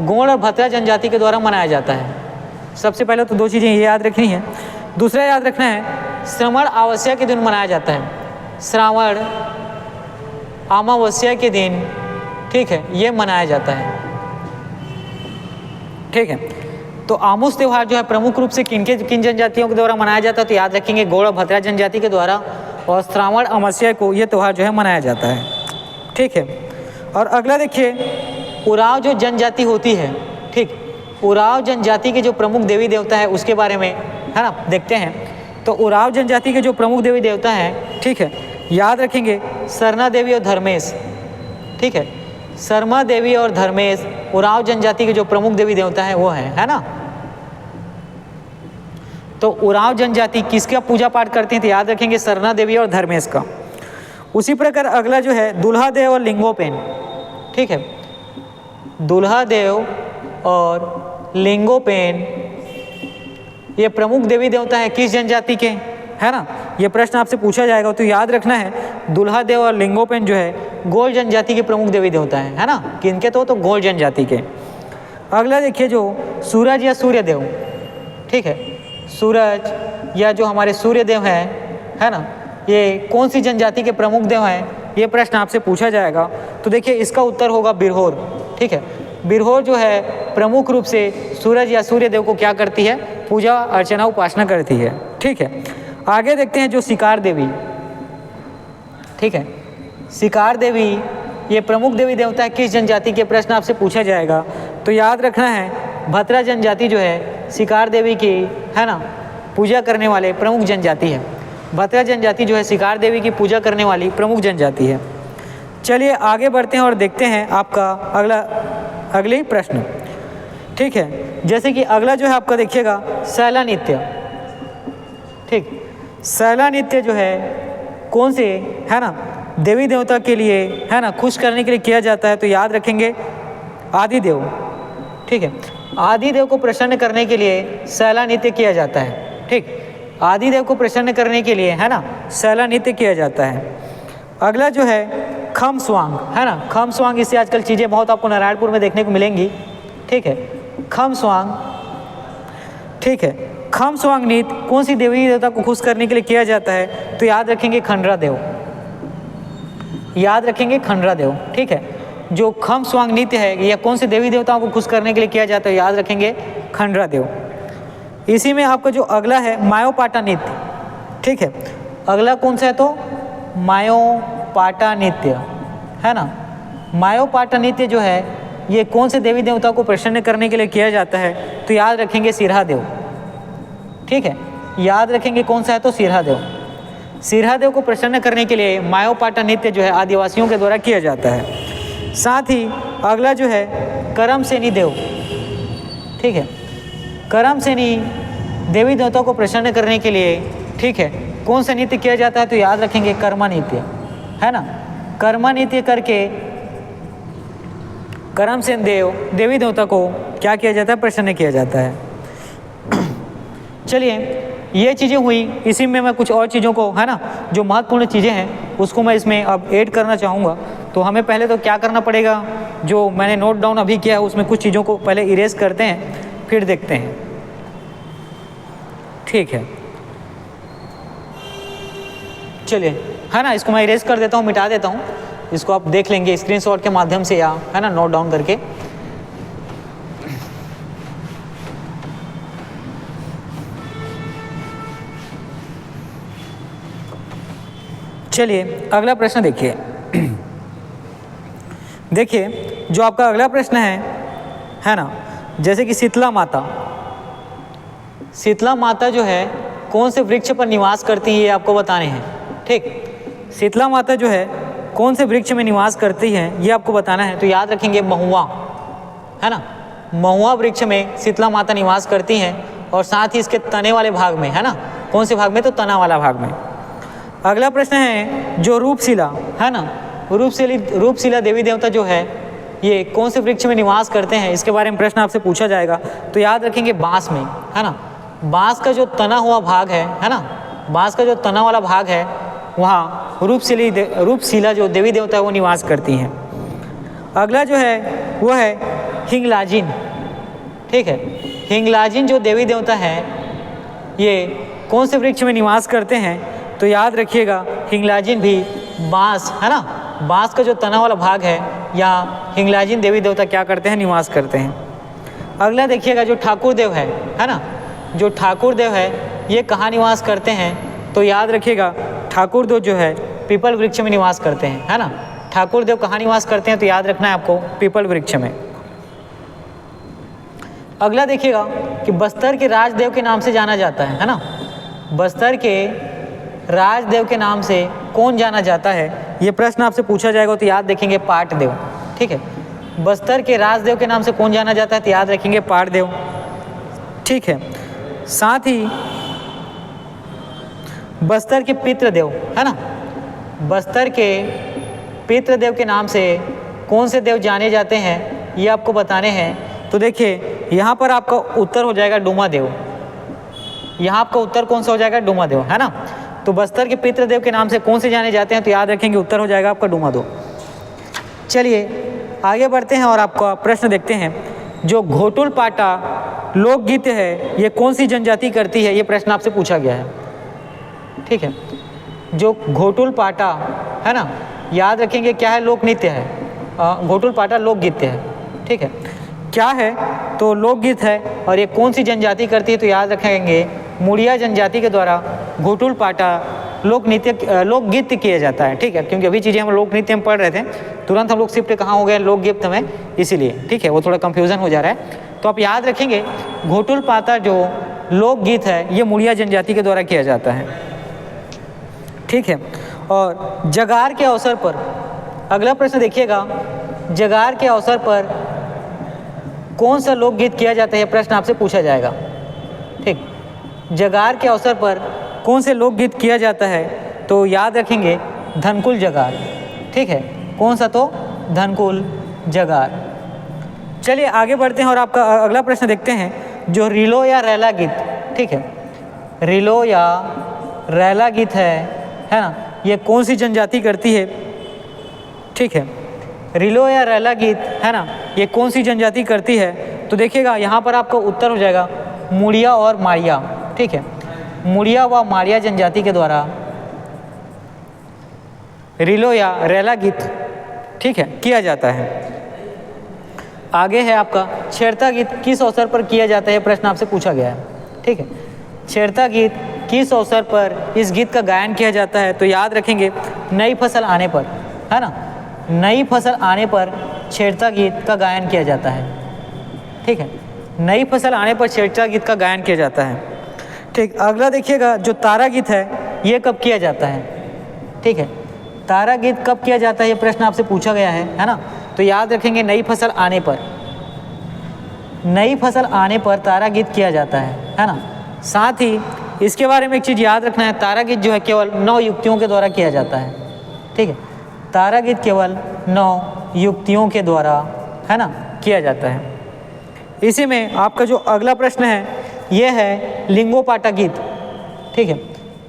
गोंड और भत्रा जनजाति के द्वारा मनाया जाता है। सबसे पहले तो दो चीज़ें ये याद रखनी है। दूसरा याद रखना है श्रावण अमावस्या के दिन मनाया जाता है, श्रावण अमावस्या के दिन, ठीक है, ये मनाया जाता है, ठीक है। तो आमूस त्यौहार जो है प्रमुख रूप से किन जनजातियों के द्वारा मनाया जाता है, तो याद रखेंगे गोंड और भत्रा जनजाति के द्वारा। और श्रावण अमावस्या को ये त्यौहार जो है मनाया जाता है, ठीक है। और अगला देखिए उरांव जो जनजाति होती है, ठीक, उरांव जनजाति के जो प्रमुख देवी देवता है उसके बारे में है ना देखते हैं। तो उरांव जनजाति के जो प्रमुख देवी देवता हैं, ठीक है, याद रखेंगे सरना देवी और धर्मेश, ठीक है। शर्मा देवी और धर्मेश उरांव जनजाति के जो प्रमुख देवी देवता हैं वो है ना। तो उरांव जनजाति किसका पूजा पाठ करते हैं, तो याद रखेंगे सरना देवी और धर्मेश का। उसी प्रकार अगला जो है दुल्हा देव और लिंगोपेन, ठीक है। दुल्हा देव और लिंगोपेन ये प्रमुख देवी देवता है किस जनजाति के, है ना, ये प्रश्न आपसे पूछा जाएगा। तो याद रखना है दुल्हा देव और लिंगोपेन जो है गोल जनजाति के प्रमुख देवी देवता है ना, किनके, तो गोल जनजाति के। अगला देखिए जो सूरज या सूर्य देव, ठीक है, सूरज या जो हमारे सूर्य देव है ना, ये कौन सी जनजाति के प्रमुख देव हैं, ये प्रश्न आपसे पूछा जाएगा। तो देखिए इसका उत्तर होगा बिरहोर, ठीक है। बिरहोर जो है प्रमुख रूप से सूरज या सूर्य देव को क्या करती है, पूजा अर्चना उपासना करती है, ठीक है। आगे देखते हैं जो शिकार देवी, ठीक है। शिकार देवी ये प्रमुख देवी देवता है किस जनजाति के, प्रश्न आपसे पूछा जाएगा। तो याद रखना है भत्रा जनजाति जो है शिकार देवी की है ना पूजा करने वाले प्रमुख जनजाति है। भत्रा जनजाति जो है शिकार देवी की पूजा करने वाली प्रमुख जनजाति है। चलिए आगे बढ़ते हैं और देखते हैं आपका अगले प्रश्न, ठीक है। जैसे कि अगला जो है आपका देखिएगा सैला नृत्य, ठीक। सैला नृत्य जो है कौन से है ना देवी देवता के लिए है ना खुश करने के लिए किया जाता है, तो याद रखेंगे आदिदेव, ठीक है। आदिदेव को प्रसन्न करने के लिए सैला नृत्य किया जाता है, ठीक। आदिदेव को प्रसन्न करने के लिए है ना सैला नृत्य किया जाता है। अगला जो है खम स्वांग, है ना, खम स्वांग, इससे आजकल चीज़ें बहुत आपको नारायणपुर में देखने को मिलेंगी, ठीक है। खम स्वांग, ठीक है। खम स्वांग नृत्य कौन सी देवी देवता को खुश करने के लिए किया जाता है, तो याद रखेंगे खंडरा देव, याद रखेंगे खंडरा देव, ठीक है। जो खम स्वांग नृत्य है यह कौन से देवी देवताओं को खुश करने के लिए किया जाता है, याद रखेंगे खंडरा देव। इसी में आपका जो अगला है मायोपाटा नृत्य, ठीक है। अगला कौन सा है, तो मायोपाटा नृत्य, है ना। मायोपाटा नृत्य जो है ये कौन से देवी देवता को प्रसन्न करने के लिए किया जाता है? तो याद रखेंगे सिरहादेव, ठीक है, याद रखेंगे कौन सा है, तो सिरहादेव। सिरहादेव को प्रसन्न करने के लिए मायोपाटा नृत्य जो है आदिवासियों के द्वारा किया जाता है। साथ ही अगला जो है करमसेनी देव, ठीक है, करमसेनी देवी देवता को प्रसन्न करने के लिए, ठीक है, कौन सा नृत्य किया जाता है? तो याद रखेंगे कर्मा नृत्य, है ना। कर्मा नृत्य करके करमसेन देवी देवता को क्या किया जाता है? प्रसन्न किया जाता है। चलिए ये चीज़ें हुई, इसी में मैं कुछ और चीज़ों को, है ना, जो महत्वपूर्ण चीज़ें हैं उसको मैं इसमें अब ऐड करना चाहूँगा। तो हमें पहले तो क्या करना पड़ेगा, जो मैंने नोट डाउन अभी किया है उसमें कुछ चीज़ों को पहले इरेज करते हैं, फिर देखते हैं, ठीक है। चलिए, है ना, इसको मैं इरेज कर देता हूँ, मिटा देता हूँ, इसको आप देख लेंगे स्क्रीनशॉट के माध्यम से या, है ना, नोट डाउन करके। चलिए अगला प्रश्न देखिए। देखिए जो आपका अगला प्रश्न है ना, जैसे कि शीतला माता, शीतला माता जो है कौन से वृक्ष पर निवास करती है ये आपको बताने हैं, ठीक। शीतला माता जो है कौन से वृक्ष में निवास करती है ये आपको बताना है। तो याद रखेंगे महुआ, है ना, महुआ वृक्ष में शीतला माता निवास करती हैं, और साथ ही इसके तने वाले भाग में, है ना, कौन से भाग में? तो तना वाला भाग में। अगला प्रश्न है जो रूपशिला, है ना, रूपशिला देवी देवता जो है ये कौन से वृक्ष में निवास करते हैं, इसके बारे में प्रश्न आपसे पूछा जाएगा। तो याद रखेंगे बांस में, है ना, बांस का जो तना हुआ भाग है ना, बांस का जो तना वाला भाग है वहाँ रूपशिला जो देवी देवता है वो निवास करती हैं। अगला जो है वो है हिंगलाजिन, ठीक है, हिंगलाजिन जो देवी देवता है ये कौन से वृक्ष में निवास करते हैं? तो याद रखिएगा हिंगलाजिन भी बांस, है ना, बांस का जो तना वाला भाग है यहाँ हिंगलाजिन देवी देवता क्या करते हैं? निवास करते हैं। अगला देखिएगा जो ठाकुर देव है ना, जो ठाकुर देव है ये कहाँ निवास करते हैं? तो याद रखिएगा ठाकुर देव जो है पीपल वृक्ष में निवास करते हैं, है ना। ठाकुर देव कहाँ निवास करते हैं? तो याद रखना है आपको पीपल वृक्ष में। अगला देखिएगा कि बस्तर के राजदेव के नाम से जाना जाता है ना, बस्तर के राजदेव के नाम से कौन जाना जाता है? ये प्रश्न आपसे पूछा जाएगा। तो याद रखेंगे पाटदेव, ठीक है, बस्तर के राजदेव के नाम से कौन जाना जाता है? तो याद रखेंगे पाटदेव, ठीक है। साथ ही बस्तर के पितृदेव, है ना, बस्तर के पितृदेव के नाम से कौन से देव जाने जाते हैं ये आपको बताने हैं। तो देखिए यहाँ पर आपका उत्तर हो जाएगा डूमा देव, यहाँ आपका उत्तर कौन सा हो जाएगा? डूमा देव, है ना। तो बस्तर के पितृदेव के नाम से कौन से जाने जाते हैं? तो याद रखेंगे उत्तर हो जाएगा आपका डूमा देव। चलिए आगे बढ़ते हैं और आपका प्रश्न देखते हैं। जो घोटुल पाटा लोकगीत है ये कौन सी जनजाति करती है? ये प्रश्न आपसे पूछा गया है, ठीक है। जो घोटुल पाटा है ना, याद रखेंगे क्या है? लोक नृत्य है। घोटुल पाटा लोकगीत है, ठीक है। क्या है? तो लोकगीत है। और ये कौन सी जनजाति करती है? तो याद रखेंगे मुड़िया जनजाति के द्वारा घोटुल पाटा लोकगीत किया जाता है, ठीक है। क्योंकि अभी चीज़ें हम लोक नृत्य में पढ़ रहे थे, तुरंत हम लोग शिफ्ट कहाँ हो गए? लोकगीत में, इसीलिए, ठीक है, वो थोड़ा कंफ्यूजन हो जा रहा है। तो आप याद रखेंगे घोटुल पाटा जो लोकगीत है ये मुड़िया जनजाति के द्वारा किया जाता है, ठीक है। और जगार के अवसर पर, अगला प्रश्न देखिएगा, जगार के अवसर पर कौन सा लोकगीत किया जाता है? प्रश्न आपसे पूछा जाएगा, ठीक। जगार के अवसर पर कौन से लोकगीत किया जाता है? तो याद रखेंगे धनकुल जगार, ठीक है। कौन सा? तो धनकुल जगार। चलिए आगे बढ़ते हैं और आपका अगला प्रश्न देखते हैं। जो रिलो या रैला गीत, ठीक है, रिलो या रैला गीत है ना, ये कौन सी जनजाति करती है? ठीक है, रिलो या रैला गीत है ना, ये कौन सी जनजाति करती है? तो देखिएगा यहाँ पर आपका उत्तर हो जाएगा मुड़िया और माड़िया, ठीक है। मुड़िया व माड़िया जनजाति के द्वारा रिलो या रैला गीत, ठीक है, किया जाता है। आगे है आपका छेड़ता गीत किस अवसर पर किया जाता है? प्रश्न आपसे पूछा गया है, ठीक है। छेड़ता गीत किस अवसर पर इस गीत का गायन किया जाता है? तो याद रखेंगे नई फसल आने पर, है ना, नई फसल आने पर छेड़ता गीत का गायन किया जाता है। ठीक है, नई फसल आने पर छेड़ता गीत का गायन किया जाता है। ठीक, अगला देखिएगा जो तारा गीत है ये कब किया जाता है? ठीक है, तारा गीत कब किया जाता है ये प्रश्न आपसे पूछा गया है ना। तो याद रखेंगे नई फसल आने पर, नई फसल आने पर तारा गीत किया जाता है ना। साथ ही इसके बारे में एक चीज़ याद रखना है, तारा गीत जो है केवल 9 युक्तियों के द्वारा किया जाता है। ठीक है, तारा गीत केवल 9 युक्तियों के द्वारा, है ना, किया जाता है। इसी में आपका जो अगला प्रश्न है ये है लिंगोपाटा गीत। ठीक है,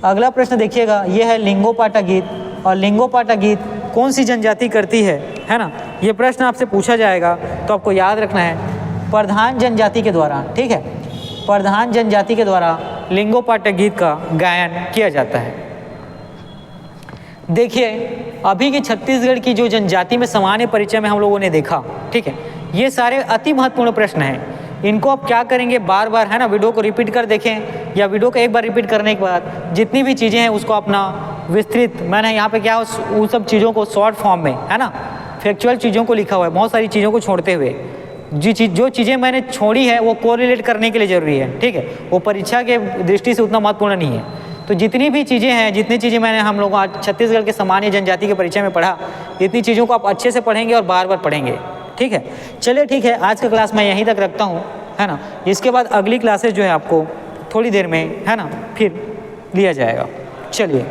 अगला प्रश्न देखिएगा, ये है लिंगोपाटा गीत। और लिंगोपाटा गीत कौन सी जनजाति करती है ना, ये प्रश्न आपसे पूछा जाएगा। तो आपको याद रखना है प्रधान जनजाति के द्वारा। ठीक है, प्रधान जनजाति के द्वारा लिंगोपाटा गीत का गायन किया जाता है। देखिए अभी की छत्तीसगढ़ की जो जनजाति में सामान्य परिचय में हम लोगों ने देखा, ठीक है, ये सारे अति महत्वपूर्ण प्रश्न हैं। इनको आप क्या करेंगे, बार बार, है ना, वीडियो को रिपीट कर देखें, या वीडियो को एक बार रिपीट करने के बाद जितनी भी चीज़ें हैं उसको अपना विस्तृत, मैंने यहाँ पे क्या उन सब चीज़ों को शॉर्ट फॉर्म में, है ना, फैक्चुअल चीज़ों को लिखा हुआ है, बहुत सारी चीज़ों को छोड़ते हुए। जो चीज़ें मैंने छोड़ी है वो कोरिलेट करने के लिए ज़रूरी है। ठीक है, वो परीक्षा के दृष्टि से उतना महत्वपूर्ण नहीं है। तो जितनी भी चीज़ें हैं, जितनी चीज़ें मैंने हम लोग आज छत्तीसगढ़ के सामान्य जनजाति के परिचय में पढ़ा, इतनी चीज़ों को आप अच्छे से पढ़ेंगे और बार बार पढ़ेंगे। ठीक है, चलिए ठीक है, आज का क्लास मैं यहीं तक रखता हूँ, है ना। इसके बाद अगली क्लासेस जो है आपको थोड़ी देर में, है ना, फिर लिया जाएगा। चलिए।